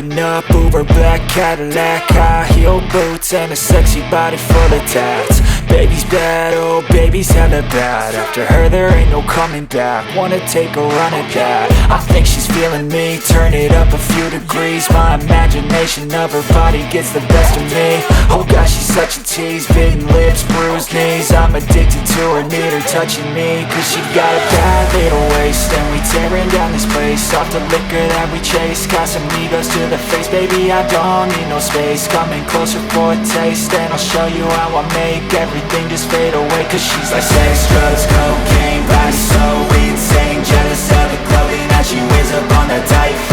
Pulling up, Uber black Cadillac, high heel boots and a sexy body full of tats. Baby's bad, oh baby's hella bad. After her there ain't no coming back. Wanna take a run at that. I think she's feeling me, turn it up a few degrees. My imagination of her body gets the best of me. Oh gosh, she's such a tease, bitten lips, bruised knees. I'm addicted to her, need her touching me, cause she got a bad little waist. And we tearing down this place, off the liquor that we chase. Casamigos to the face, baby I don't need no space. Coming closer for a taste, and I'll show you how I make everything just fade away. Cause she's like sex, drugs, cocaine, body so insane. Jealous of the clothing that she wears up on that tight